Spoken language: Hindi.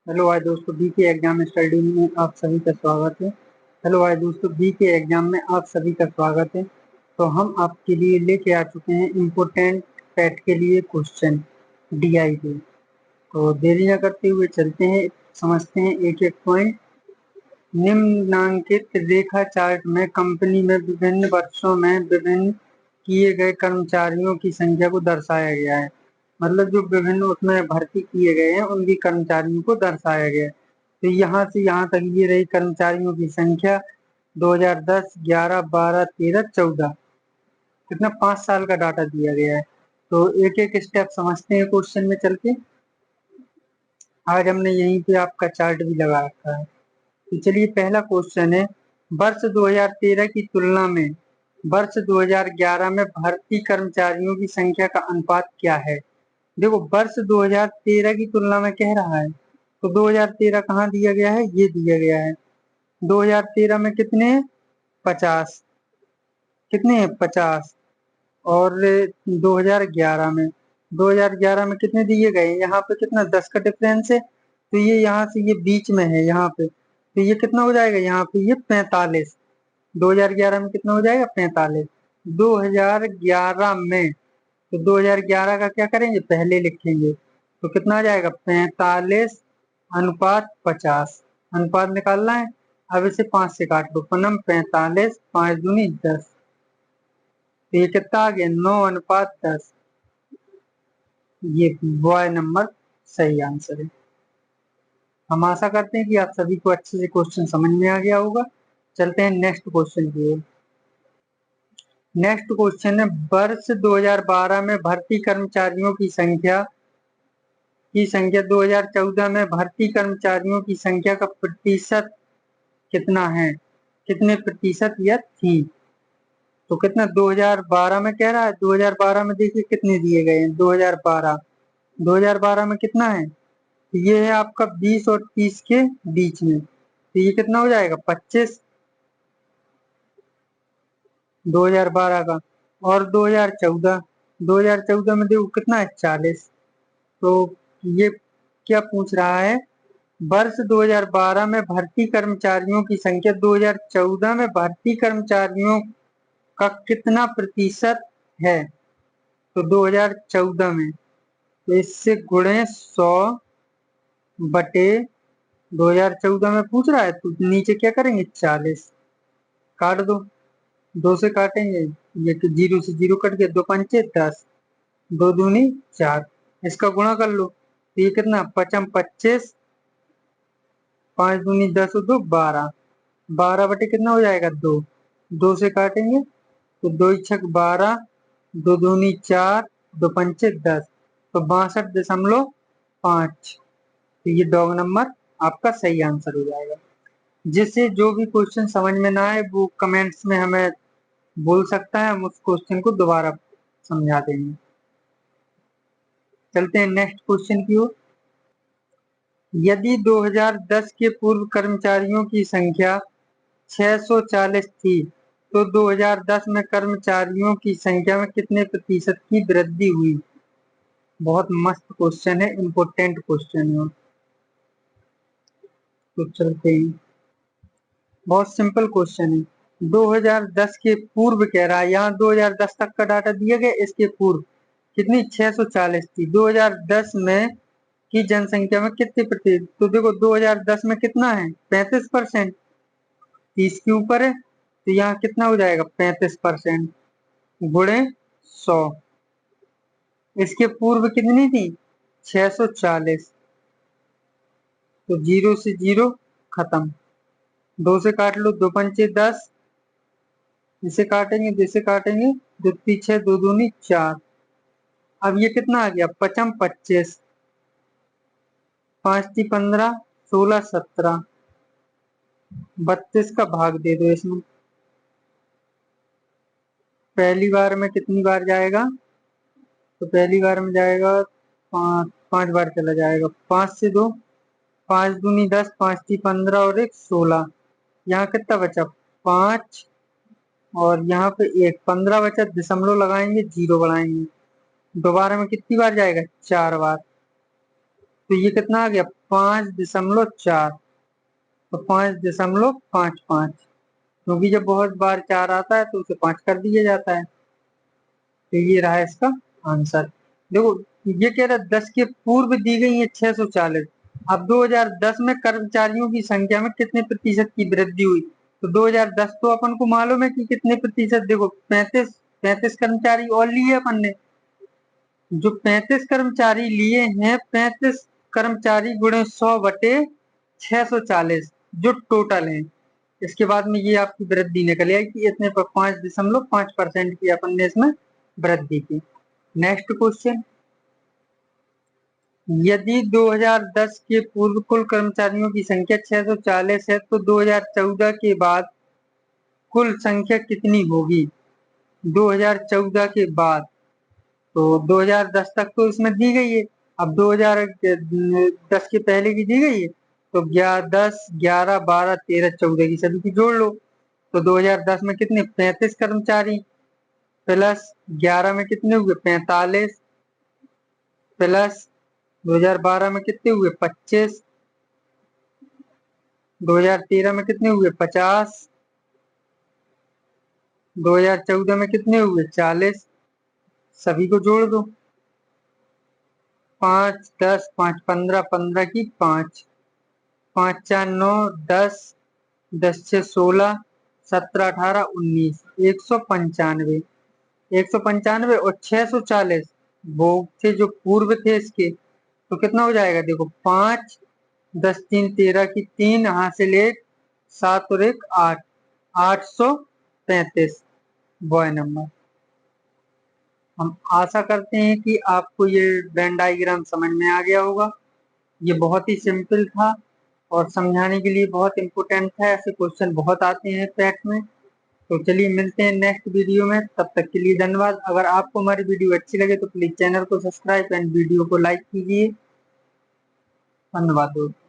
हेलो भाई दोस्तों, बी के एग्जाम स्टडी में आप सभी का स्वागत है। हेलो भाई दोस्तों, बी के एग्जाम में आप सभी का स्वागत है। तो हम आपके लिए लेके आ चुके हैं इम्पोर्टेंट पैट के लिए क्वेश्चन डीआई के। तो देरी न करते हुए चलते हैं, समझते हैं एक एक पॉइंट। निम्नांकित रेखा चार्ट में कंपनी में विभिन्न वर्षों में विभिन्न किए गए कर्मचारियों की संख्या को दर्शाया गया है। मतलब जो विभिन्न उसमें भर्ती किए गए हैं उनकी कर्मचारियों को दर्शाया गया है। तो यहाँ से यहाँ तक ये रही कर्मचारियों की संख्या 2010, 11, 12, 13, 14। कितना 5 साल का डाटा दिया गया है। तो एक एक स्टेप समझते हैं क्वेश्चन में चल के। आज हमने यहीं पे आपका चार्ट भी लगा रखा है। तो चलिए, पहला क्वेश्चन है, वर्ष 2013 की तुलना में वर्ष 2011 में भर्ती कर्मचारियों की संख्या का अनुपात क्या है। देखो, वर्ष 2013 की तुलना में कह रहा है, तो 2013 कहाँ दिया गया है, ये दिया गया है। 2013 में कितने हैं, 50। कितने हैं, 50। और 2011 में 2011 में कितने दिए गए हैं, यहाँ पे कितना 10 का डिफरेंस है। तो ये यहाँ से ये बीच में है यहाँ पे, तो ये कितना हो जाएगा, यहाँ पे ये 45। 2011 में कितना हो जाएगा, 45। 2011 में, तो 2011 का क्या करेंगे, पहले लिखेंगे। तो कितना आ जाएगा, 45:50। अनुपात निकालना है। अब इसे 5 से काट दो, पनम 45, 5 दूनी 10। तो ये कितना आ गया, 9:10। ये बॉय नंबर सही आंसर है। हम आशा करते हैं कि आप सभी को अच्छे से क्वेश्चन समझ में आ गया होगा। चलते हैं नेक्स्ट क्वेश्चन की ओर। नेक्स्ट क्वेश्चन है, वर्ष 2012 में भर्ती कर्मचारियों की संख्या 2014 में भर्ती कर्मचारियों की संख्या का प्रतिशत कितना है। कितने प्रतिशत यह थी। तो कितना 2012 में कह रहा है, 2012 में देखिए कितने दिए गए हैं, 2012 में कितना है, तो ये है आपका 20 और 30 के बीच में। तो ये कितना हो जाएगा, 25, 2012 का। और 2014 में देखो कितना है, 40। तो ये क्या पूछ रहा है, वर्ष 2012 में भर्ती कर्मचारियों की संख्या 2014 में भर्ती कर्मचारियों का कितना प्रतिशत है। तो 2014 में, तो इससे गुणे 100 बटे 2014 में पूछ रहा है, तो नीचे क्या करेंगे, 40 काट दो। 2 से काटेंगे, ये तो 0 से 0 कट गया, 2 पंचे 10, 2 दूनी 4। इसका गुणा कर लो, तो ये कितना, 55, 5 दूनी 10 और 2 12। 12 बटे कितना हो जाएगा, 2। 2 से काटेंगे, तो 2 छक 12, 2 दूनी 4, 2 पंचे 10, तो 62.5। तो ये डॉग नंबर आपका सही आंसर हो जाएगा। जिससे जो भी क्वेश्चन समझ में ना आए वो कमेंट्स में हमें बोल सकता है, हम उस क्वेश्चन को दोबारा समझा देंगे। चलते हैं नेक्स्ट क्वेश्चन की ओर। यदि 2010 के पूर्व कर्मचारियों की संख्या 640 थी, तो 2010 में कर्मचारियों की संख्या में कितने प्रतिशत की वृद्धि हुई। बहुत मस्त क्वेश्चन है, इम्पोर्टेंट क्वेश्चन है। तो चलते हैं, बहुत सिंपल क्वेश्चन है। 2010 के पूर्व कह रहा है, यहाँ 2010 तक का डाटा दिया गया, इसके पूर्व कितनी 640 थी। 2010 में की जनसंख्या में कितने प्रतिशत, तो देखो 2010 में कितना है, 35%। 30 के ऊपर है, तो यहाँ कितना हो जाएगा, 35% गुणे 100। इसके पूर्व कितनी थी, 640। तो 0 से 0 खत्म, 2 से काट लो, 2 पंचे 10। इसे काटेंगे, जिसे काटेंगे, 2 3 6, 2 दूनी 4। अब ये कितना आ गया, 55, 5 × 3 = 15, 16 17, 32 का भाग दे दो इसमें। पहली बार में कितनी बार जाएगा, तो पहली बार में जाएगा 5, 5 बार चला जाएगा। 5 से 2, 5 दूनी 10, 5 × 3 = 15 और 1 16। यहाँ कितना बचा, 5, और यहाँ पे 1, 15 बचा, दशमलव लगाएंगे, 0 बढ़ाएंगे। दोबारा में कितनी बार जाएगा, 4 बार। तो ये कितना आ गया 5.4। तो 5.55, क्योंकि जब बहुत बार 4 आता है तो उसे 5 कर दिया जाता है। तो ये रहा इसका आंसर। देखो ये कह रहा है 10 के पूर्व दी गई है 640। अब 2010 में कर्मचारियों की संख्या में कितने प्रतिशत की वृद्धि हुई? तो 2010 तो अपन को मालूम है कि कितने प्रतिशत, देखो 35 कर्मचारी और लिए अपन ने। जो 35 कर्मचारी लिए हैं, 35 कर्मचारी गुणे 100/640 जो टोटल है। इसके बाद में ये आपकी वृद्धि निकल आई कि इतने पर 5.5% की अपन ने इसमें वृद्धि की। नेक्स्ट क्वेश्चन, यदि 2010 के पूर्व कुल कर्मचारियों की संख्या 640 है तो 2014 के बाद कुल संख्या कितनी होगी? 2014 के बाद, तो 2010 तक तो इसमें दी गई है। अब 2010 के पहले की दी गई है, तो 10, 11, 12, 13, 14 की सभी की जोड़ लो। तो 2010 में कितने 35 कर्मचारी, प्लस 11 में कितने हुए 45, प्लस 2012 में कितने हुए 25, 2013 में कितने हुए 50, 2014 में कितने हुए 40। सभी को जोड़ दो, 5, 10, 5, 15, 15 की 5, 5, 4, 9, 10, 10 से 16, 17, 18, 19, 195। 195 और 640 वो से जो पूर्व थे इसके, तो कितना हो जाएगा? देखो 5, 10, 3, 13 की 3 हासिल 1, 7 और 1 8, 835 बॉय नंबर। हम आशा करते हैं कि आपको ये वेन डायग्राम समझ में आ गया होगा। ये बहुत ही सिंपल था और समझाने के लिए बहुत इम्पोर्टेंट था। ऐसे क्वेश्चन बहुत आते हैं पैट में। तो चलिए मिलते हैं नेक्स्ट वीडियो में, तब तक के लिए धन्यवाद। अगर आपको हमारी वीडियो अच्छी लगे तो प्लीज चैनल को सब्सक्राइब एंड वीडियो को लाइक कीजिए। धन्यवाद दोस्तों।